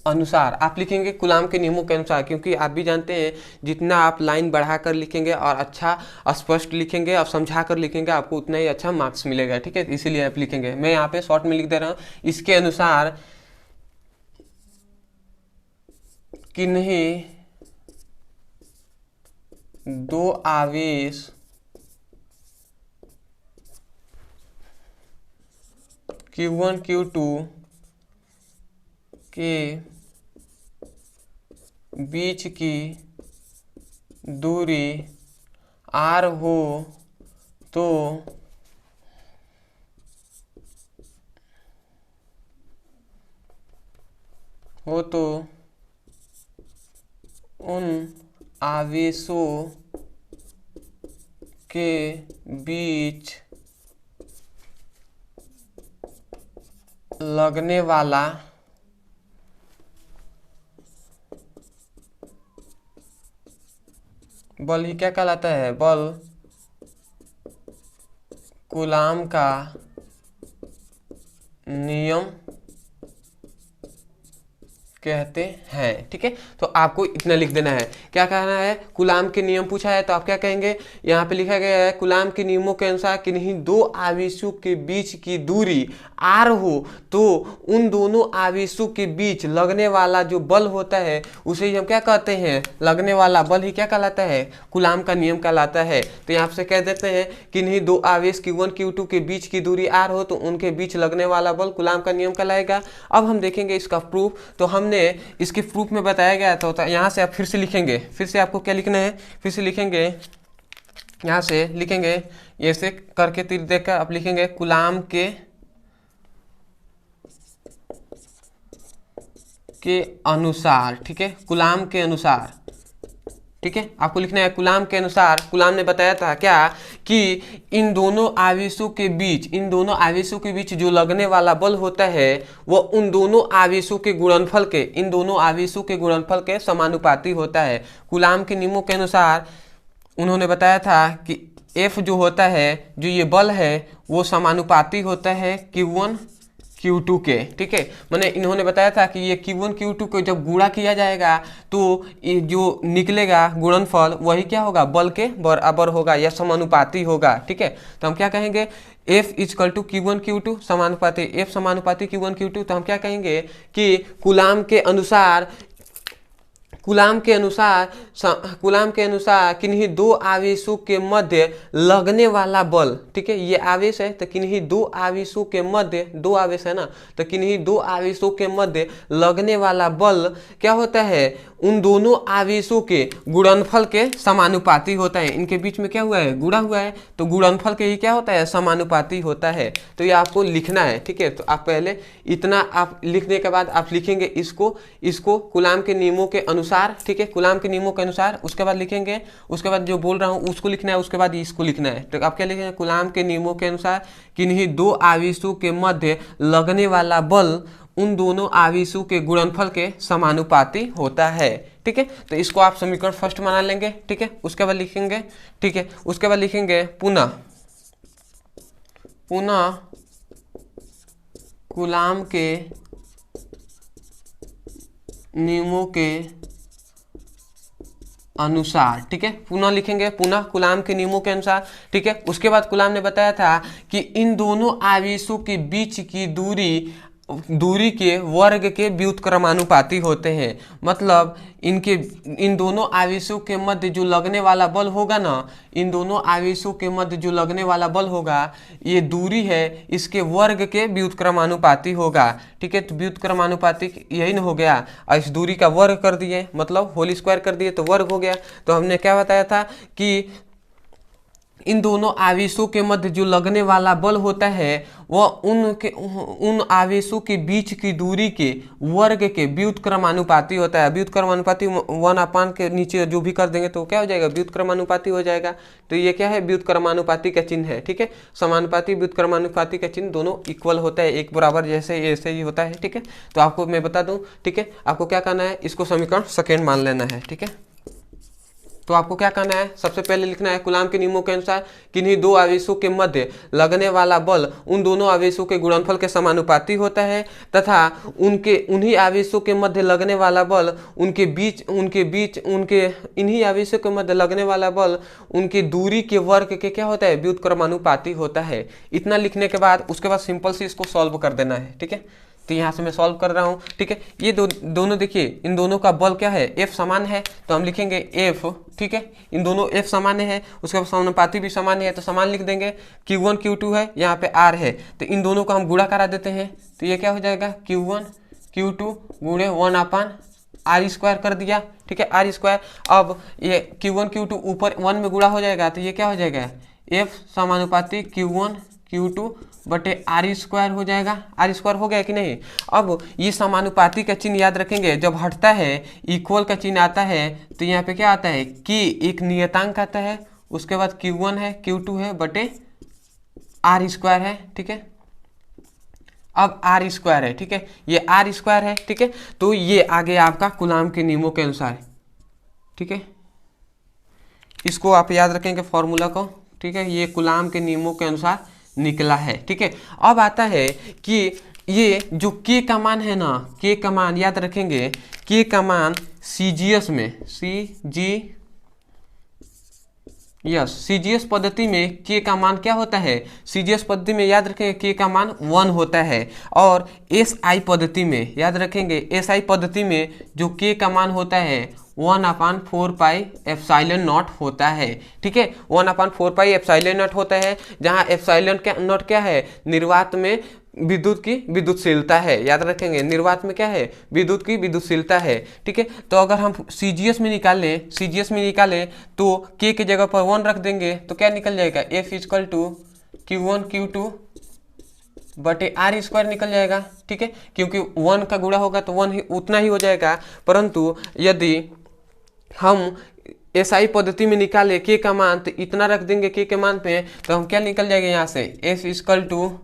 अनुसार आप लिखेंगे कूलाम के नियमों के अनुसार, क्योंकि आप भी जानते हैं जितना आप लाइन बढ़ाकर लिखेंगे और अच्छा स्पष्ट लिखेंगे और समझा कर लिखेंगे, आपको उतना ही अच्छा मार्क्स मिलेगा, ठीक है। इसीलिए आप लिखेंगे, मैं यहाँ पे शॉर्ट में लिख दे रहा हूँ, इसके अनुसार कि नहीं दो आवेश Q1 Q2 के बीच की दूरी r हो तो उन आवेशों के बीच लगने वाला बल ही क्या कहलाता है, बल कूलाम का नियम कहते हैं। ठीक है, तो आपको इतना लिख देना है। क्या कहना है, कूलाम के नियम पूछा है तो आप क्या कहेंगे, यहाँ पे लिखा गया है कूलाम के नियमों के अनुसार किन्हीं दो आवेशों के बीच की दूरी r हो तो उन दोनों आवेशों के बीच लगने वाला जो बल होता है उसे ही हम क्या कहते हैं, लगने वाला बल ही क्या कहलाता है, कूलाम का नियम कहलाता है। तो यहाँ से कह देते हैं किन्हीं दो आवेश Q1 Q2 के बीच की दूरी r हो तो उनके बीच लगने वाला बल कूलाम का नियम कहलाएगा। अब हम देखेंगे इसका प्रूफ। तो हमने इसके प्रूफ में बताया गया था, तो यहाँ से आप फिर से लिखेंगे, फिर से आपको क्या लिखना है, फिर से लिखेंगे, यहाँ से लिखेंगे ऐसे करके तीर देखकर आप लिखेंगे कूलाम के अनुसार। ठीक है, कूलाम के अनुसार। ठीक है, आपको लिखना है कूलाम के अनुसार। कूलाम ने बताया था क्या कि इन दोनों आवेशों के बीच जो लगने वाला बल होता है वो उन दोनों आवेशों के गुणनफल के समानुपाती होता है। कूलाम के नियमों के अनुसार उन्होंने बताया था कि F जो होता है, जो ये बल है वो समानुपाती होता है Q1 Q2 के। ठीक है, मैंने इन्होंने बताया था कि ये Q1 Q2 को जब गुणा किया जाएगा तो ये जो निकलेगा गुणनफल वही क्या होगा, बल के बराबर होगा या समानुपाती होगा। ठीक है, तो हम क्या कहेंगे, F equal to Q1 Q2 समानुपाती, F समानुपाती Q1 Q2। तो हम क्या कहेंगे कि कूलाम के अनुसार किन्हीं दो आवेशों के मध्य लगने वाला बल, ठीक है, ये आवेश है तो किन्हीं दो आवेशों के मध्य, दो आवेश है ना, तो किन्हीं दो आवेशों के मध्य लगने वाला बल क्या होता है, उन दोनों आवेशों के गुणनफल के समानुपाती होता है। इनके बीच में क्या हुआ है, गुणा हुआ है, तो गुणनफल के ही क्या होता है, समानुपाती होता है। तो ये आपको लिखना है। ठीक है, तो आप पहले इतना आप लिखने के बाद आप लिखेंगे इसको कूलाम के नियमों के अनुसार। ठीक है, कूलाम के नियमों के अनुसार, उसके बाद लिखेंगे, उसके बाद जो बोल रहा हूँ उसको लिखना है, उसके बाद इसको लिखना है। तो आप क्या लिखेंगे, कूलाम के नियमों के अनुसार किन्हीं दो आवेशों के मध्य लगने वाला बल उन दोनों आवेशों के गुणनफल के समानुपाती होता है। ठीक है, तो इसको आप समीकरण फर्स्ट बना लेंगे। ठीक है, उसके बाद लिखेंगे, ठीक है, उसके बाद लिखेंगे पुनः कूलाम के नियमों के अनुसार। ठीक है, पुनः लिखेंगे, पुनः कूलाम के नियमों के अनुसार। ठीक है, उसके बाद कूलाम ने बताया था कि इन दोनों आवेशों के बीच की दूरी के वर्ग के व्युत्क्रमानुपाती होते हैं। मतलब इन दोनों आवेशों के मध्य जो लगने वाला बल होगा ना, इन दोनों आवेशों के मध्य जो लगने वाला बल होगा, ये दूरी है, इसके वर्ग के व्युत्क्रमानुपाती होगा। ठीक है, तो व्युत्क्रमानुपाती यही न हो गया, और इस दूरी का वर्ग कर दिए, मतलब होल स्क्वायर कर दिए तो वर्ग हो गया। तो हमने क्या बताया था कि इन दोनों आवेशों के मध्य जो लगने वाला बल होता है वह उन आवेशों के बीच की दूरी के वर्ग के व्युत्क्रमानुपाती होता है। व्युत्क्रमानुपाती 1/, के नीचे जो भी कर देंगे तो क्या हो जाएगा, व्युत्क्रमानुपाती हो जाएगा। तो ये क्या है, व्युत्क्रमानुपाती का चिन्ह है। ठीक है, समानुपाती व्युत्क्रमानुपाती का चिन्ह दोनों इक्वल होता है, एक बराबर, जैसे ऐसे ही होता है। ठीक है, तो आपको मैं बता दूं, ठीक है, आपको क्या करना है, इसको समीकरण सेकेंड मान लेना है। ठीक है, तो आपको क्या करना है, सबसे पहले लिखना है कूलाम के नियमों के अनुसार किन्हीं दो आवेशों के मध्य लगने वाला बल उन दोनों आवेशों के गुणनफल के समानुपाती होता है तथा उन्हीं आवेशों के मध्य लगने वाला बल इन्हीं आवेशों के मध्य लगने वाला बल उनके दूरी के वर्ग के क्या होता है, व्युत्क्रमानुपाती होता है। इतना लिखने के बाद उसके बाद सिंपल से इसको सॉल्व कर देना है। ठीक है, तो यहाँ से मैं सॉल्व कर रहा हूँ। ठीक है, ये दोनों देखिए, इन दोनों का बल क्या है, F समान है, तो हम लिखेंगे F। ठीक है, इन दोनों F समान है, उसके बाद समानुपाती भी समान है, तो समान लिख देंगे। Q1 Q2 है, यहाँ पे R है, तो इन दोनों को हम गुणा करा देते हैं। तो ये क्या हो जाएगा, Q1 Q2 गुणे 1/r² कर दिया। ठीक है, r²। अब ये Q1 Q2 ऊपर 1 में गुणा हो जाएगा, तो ये क्या हो जाएगा, F समानुपाती Q1 Q2 बटे r² हो जाएगा। r² हो गया कि नहीं। अब ये समानुपाती का चिन्ह याद रखेंगे, जब हटता है इक्वल का चिन्ह आता है तो यहाँ पे क्या आता है कि एक नियतांक आता है, उसके बाद Q1 है, Q2 है बटे r² है। ठीक है, अब r² है। ठीक है, ये r² है। ठीक है, तो ये आ गया आपका कूलाम के नियमों के अनुसार। ठीक है, इसको आप याद रखेंगे फॉर्मूला को। ठीक है, ये कूलाम के नियमों के अनुसार निकला है। ठीक है, अब आता है कि ये जो के का मान है ना, के का मान याद रखेंगे, के का मान सीजीएस में, सीजीएस पद्धति में के का मान क्या होता है, सीजीएस पद्धति में याद रखेंगे के का मान 1 होता है, और एसआई पद्धति में याद रखेंगे, एसआई पद्धति में जो के का मान होता है 1/4 पाई एप्सिलॉन नॉट होता है। ठीक है, 1/4 पाई एप्सिलॉन नॉट होता है, जहाँ एप्सिलॉन नॉट क्या है, निर्वात में विद्युत की विद्युतशीलता है। याद रखेंगे, निर्वात में क्या है, विद्युत की विद्युतशीलता है। ठीक है, तो अगर हम सीजीएस में निकालें तो के की जगह पर 1 रख देंगे तो क्या निकल जाएगा, F = Q1 Q2 बटे R² निकल जाएगा। ठीक है, क्योंकि 1 का गुणा होगा तो 1 ही उतना ही हो जाएगा, परंतु यदि हम एसआई पद्धति में निकाले के का मान तो इतना रख देंगे के मान पे, तो हम क्या निकल जाएगा यहाँ से, F =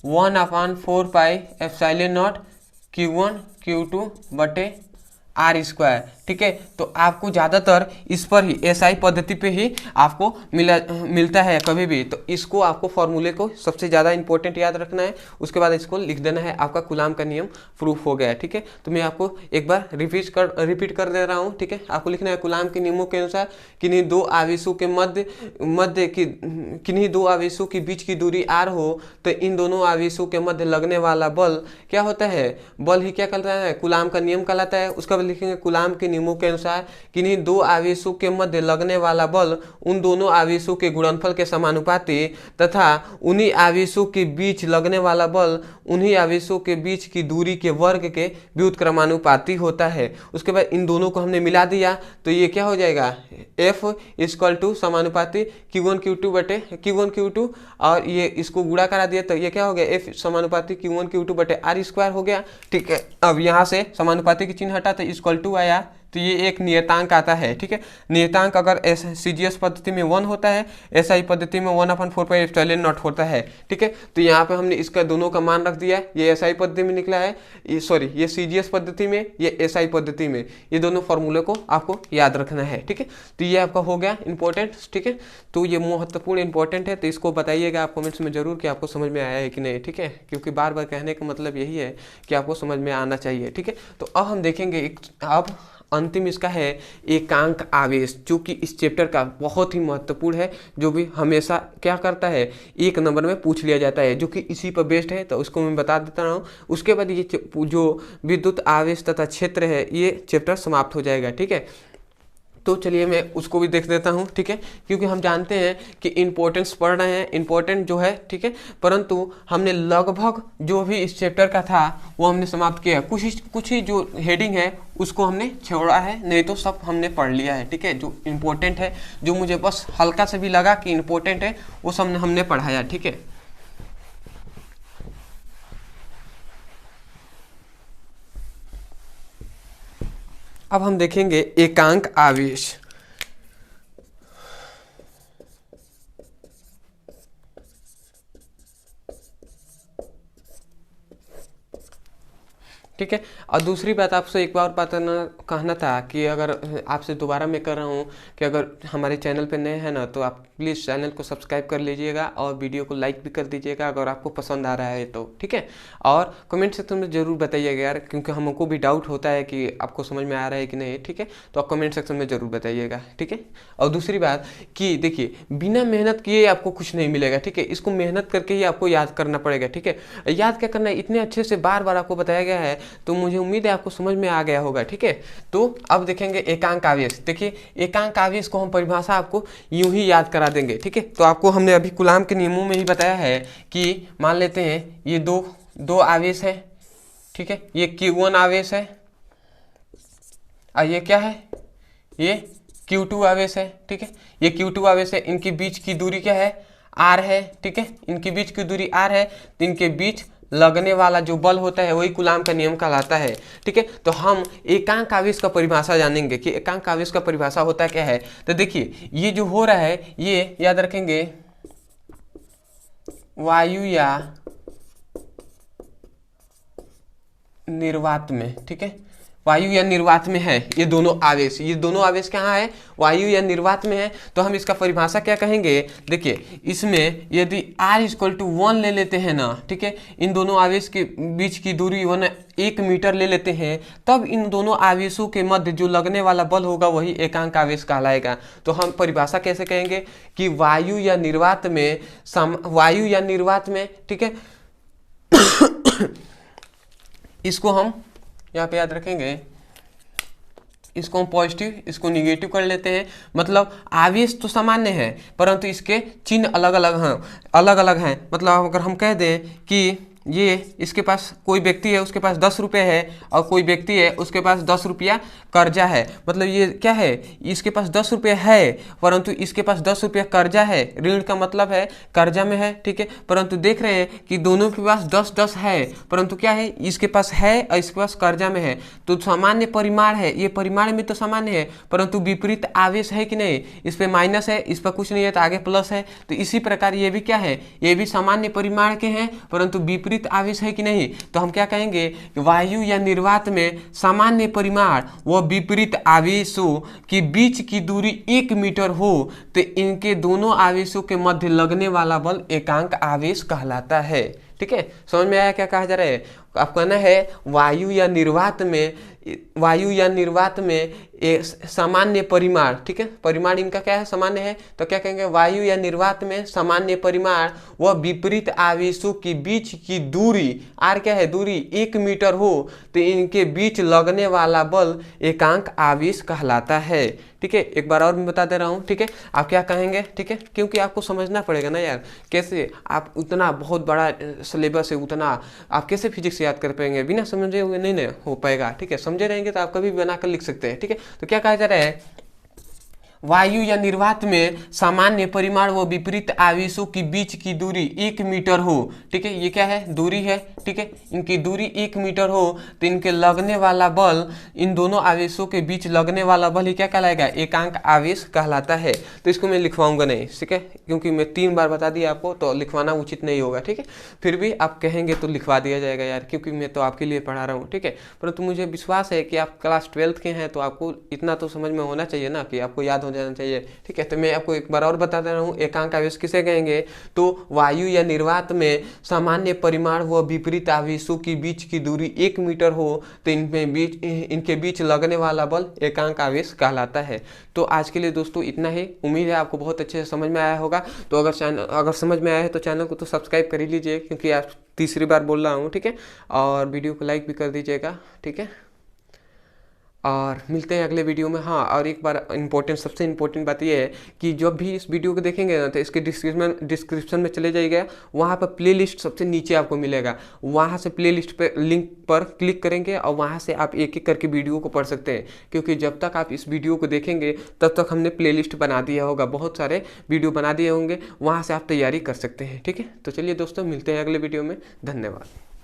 1/4 pi epsilon not Q1 Q2 बटे R²। ठीक है, तो आपको ज़्यादातर इस पर ही एसआई पद्धति पे ही आपको मिलता है कभी भी, तो इसको आपको फॉर्मूले को सबसे ज़्यादा इंपॉर्टेंट याद रखना है, उसके बाद इसको लिख देना है, आपका कूलाम का नियम प्रूफ हो गया है। ठीक है, तो मैं आपको एक बार रिपीट कर दे रहा हूँ। ठीक है, आपको लिखना है कूलाम के नियमों के अनुसार किन्हीं दो आवेशों के किन्हीं दो आवेशों के बीच की दूरी r हो तो इन दोनों आवेशों के मध्य लगने वाला बल क्या होता है, बल ही क्या कहलाता है, कूलाम का नियम कहलाता है। उसका लिखेंगे कूलाम के नियमों के अनुसार किन्हीं दो आवेशों के मध्य लगने वाला बल उन दोनों आवेशों के गुणनफल के समानुपाती तथा उन्हीं आवेशों के बीच लगने वाला बल उन्हीं आवेशों के बीच की दूरी के वर्ग के व्युत्क्रमानुपाती होता है। उसके बाद इन दोनों को हमने मिला दिया तो ये क्या हो जाएगा, F = समानुपाती Q1 Q2 बटे Q1 Q2, और ये इसको गुणा करा दिया तो ये क्या हो गया, F समानुपाती Q1 Q2 बटे R² हो गया। ठीक है, अब यहाँ से समानुपाती की चिन्ह हटा तो = आया, तो ये एक नियतांक आता है। ठीक है, नियतांक अगर सीजीएस पद्धति में 1 होता है, एसआई पद्धति में 1/4 पाई एप्सिलॉन नॉट होता है। ठीक है, तो यहाँ पे हमने इसका दोनों का मान रख दिया, ये एसआई पद्धति में निकला है, ये सीजीएस पद्धति में, ये एसआई पद्धति में, ये दोनों फॉर्मूले को आपको याद रखना है। ठीक है, तो ये आपका हो गया इंपॉर्टेंट। ठीक है, तो ये महत्वपूर्ण इंपॉर्टेंट है, तो इसको बताइएगा आप कमेंट्स में जरूर कि आपको समझ में आया है कि नहीं। ठीक है, क्योंकि बार बार कहने का मतलब यही है कि आपको समझ में आना चाहिए। ठीक है, तो अब हम देखेंगे अब अंतिम इसका है एकांक आवेश, जो कि इस चैप्टर का बहुत ही महत्वपूर्ण है, जो भी हमेशा क्या करता है, 1 नंबर में पूछ लिया जाता है, जो कि इसी पर बेस्ड है, तो उसको मैं बता देता हूँ। उसके बाद ये जो विद्युत आवेश तथा क्षेत्र है ये चैप्टर समाप्त हो जाएगा। ठीक है, तो चलिए मैं उसको भी देख देता हूँ। ठीक है, क्योंकि हम जानते हैं कि इम्पोर्टेंस पढ़ रहे हैं, इम्पोर्टेंट जो है। ठीक है, परंतु हमने लगभग जो भी इस चैप्टर का था वो हमने समाप्त किया, कुछ ही जो हेडिंग है उसको हमने छोड़ा है, नहीं तो सब हमने पढ़ लिया है। ठीक है, जो इम्पोर्टेंट है, जो मुझे बस हल्का से भी लगा कि इम्पोर्टेंट है, वो सब हमने पढ़ाया। ठीक है, अब हम देखेंगे एकांक आवेश। ठीक है, और दूसरी बात आपसे एक बार कहना था कि अगर आपसे दोबारा मैं कर रहा हूँ कि अगर हमारे चैनल पे नए हैं ना, तो आप प्लीज़ चैनल को सब्सक्राइब कर लीजिएगा और वीडियो को लाइक भी कर दीजिएगा अगर आपको पसंद आ रहा है तो। ठीक है, और कमेंट सेक्शन में ज़रूर बताइएगा यार, क्योंकि हमको भी डाउट होता है कि आपको समझ में आ रहा है कि नहीं। ठीक है, तो आप कमेंट सेक्शन में ज़रूर बताइएगा। ठीक है, और दूसरी बात कि देखिए, बिना मेहनत किए आपको कुछ नहीं मिलेगा। ठीक है, इसको मेहनत करके ही आपको याद करना पड़ेगा। ठीक है, याद क्या करना है, इतने अच्छे से बार बार आपको बताया गया है, तो मुझे उम्मीद है आपको समझ में आ गया होगा। ठीक है, तो अब देखेंगे एकांक आवेश। देखिए, एकांक आवेश को हम परिभाषा आपको यूं ही याद करा देंगे। ठीक है, तो आपको हमने अभी कूलाम के नियमों में ही बताया है कि मान लेते हैं ये दो आवेश है। ठीक है, ये Q1 आवेश है और ये क्या है, ये Q2 आवेश है। ठीक है, ये Q2 आवेश है, इनके बीच की दूरी क्या है, R है। ठीक है, इनके बीच की दूरी R है, तो इनके बीच लगने वाला जो बल होता है वही कूलाम का नियम कहलाता है। ठीक है, तो हम एकांक आवेश का परिभाषा जानेंगे कि एकांक आवेश का परिभाषा होता क्या है। तो देखिए, ये जो हो रहा है ये याद रखेंगे, वायु या निर्वात में। ठीक है, वायु या निर्वात में है ये दोनों आवेश, ये दोनों आवेश कहाँ है, वायु या निर्वात में है। तो हम इसका परिभाषा क्या कहेंगे, देखिए इसमें यदि r = 1 ले लेते हैं ना, ठीक है, इन दोनों आवेश के बीच की दूरी 1 मीटर ले लेते हैं, तब इन दोनों आवेशों के मध्य जो लगने वाला बल होगा वही एकांक आवेश कहलाएगा। तो हम परिभाषा कैसे कहेंगे कि वायु या निर्वात में, ठीक है इसको हम यहाँ पे याद रखेंगे, इसको हम पॉजिटिव, इसको निगेटिव कर लेते हैं। मतलब आवेश तो सामान्य है परंतु इसके चिन्ह अलग अलग हैं। मतलब अगर हम कह दें कि ये इसके पास कोई व्यक्ति है, उसके पास 10 रुपये है, और कोई व्यक्ति है उसके पास 10 रुपया कर्जा है, मतलब ये क्या है, इसके पास 10 रुपये है परंतु इसके पास 10 रुपया कर्जा है। ऋण का मतलब है कर्जा में है, ठीक है, परंतु देख रहे हैं कि दोनों के पास 10-10 है, परंतु क्या है, इसके पास है और इसके पास कर्जा में है। तो सामान्य परिमाण है, ये परिमाण में तो सामान्य है परंतु विपरीत आवेश है कि नहीं, इस पर माइनस है, इस पर कुछ नहीं है तो आगे प्लस है। तो इसी प्रकार ये भी क्या है, ये भी सामान्य परिमाण के हैं परंतु विपरीत आवेश है कि नहीं। तो हम क्या कहेंगे, वायु या निर्वात में सामान्य परिमाण व विपरीत आवेशों के बीच की दूरी 1 मीटर हो तो इनके दोनों आवेशों के मध्य लगने वाला बल एकांक आवेश कहलाता है। ठीक है, समझ में आया क्या कहा जा रहा है। आप कहना है वायु या निर्वात में सामान्य परिमाण, ठीक है, परिमाण इनका क्या है, सामान्य है, तो क्या कहेंगे, वायु या निर्वात में सामान्य परिमाण व विपरीत आवेशों के बीच की दूरी, आर क्या है, दूरी 1 मीटर हो तो इनके बीच लगने वाला बल एकांक आवेश कहलाता है। ठीक है, एक बार और मैं बता दे रहा हूँ। ठीक है, आप क्या कहेंगे, ठीक है, क्योंकि आपको समझना पड़ेगा ना यार, कैसे आप उतना बहुत बड़ा सिलेबस है, उतना आप कैसे फिजिक्स याद कर पाएंगे, बिना समझे हुए नहीं हो पाएगा। ठीक है, समझे रहेंगे तो आप कभी भी बनाकर लिख सकते हैं। ठीक है, तो क्या कहा जा रहा है, वायु या निर्वात में सामान्य परिमाण व विपरीत आवेशों के बीच की दूरी 1 मीटर हो। ठीक है, ये क्या है, दूरी है, ठीक है, इनकी दूरी 1 मीटर हो तो इनके लगने वाला बल, इन दोनों आवेशों के बीच लगने वाला बल ही क्या कहलाएगा, एकांक आवेश कहलाता है। तो इसको मैं लिखवाऊंगा नहीं, ठीक है, क्योंकि मैं 3 बार बता दिया आपको तो लिखवाना उचित नहीं होगा। ठीक है, फिर भी आप कहेंगे तो लिखवा दिया जाएगा यार, क्योंकि मैं तो आपके लिए पढ़ा रहा हूँ। ठीक है, परंतु मुझे विश्वास है कि आप क्लास 12th के हैं तो आपको इतना तो समझ में होना चाहिए ना कि आपको याद हो जाना चाहिए। ठीक है, तो मैं आपको एक बार और बता दे रहा हूँ, एकांक आवेश किसे कहेंगे, तो वायु या निर्वात में सामान्य परिमाण व विपरीत आवेशों के बीच की दूरी 1 मीटर हो तो इनके बीच लगने वाला बल एकांक आवेश कहलाता है। तो आज के लिए दोस्तों इतना ही, उम्मीद है आपको बहुत अच्छे से समझ में आया होगा। तो अगर समझ में आया है तो चैनल को तो सब्सक्राइब कर ही लीजिए, क्योंकि आप तीसरी बार बोल रहा हूँ। ठीक है, और वीडियो को लाइक भी कर दीजिएगा। ठीक है, और मिलते हैं अगले वीडियो में। हाँ, और एक बार सबसे इम्पोर्टेंट बात यह है कि जब भी इस वीडियो को देखेंगे ना तो इसके डिस्क्रिप्शन में चले जाइएगा, वहाँ पर प्लेलिस्ट सबसे नीचे आपको मिलेगा, वहाँ से प्लेलिस्ट पे लिंक पर क्लिक करेंगे और वहाँ से आप एक एक करके वीडियो को पढ़ सकते हैं। क्योंकि जब तक आप इस वीडियो को देखेंगे तब तक हमने प्लेलिस्ट बना दिया होगा, बहुत सारे वीडियो बना दिए होंगे, वहाँ से आप तैयारी कर सकते हैं। ठीक है, तो चलिए दोस्तों, मिलते हैं अगले वीडियो में। धन्यवाद।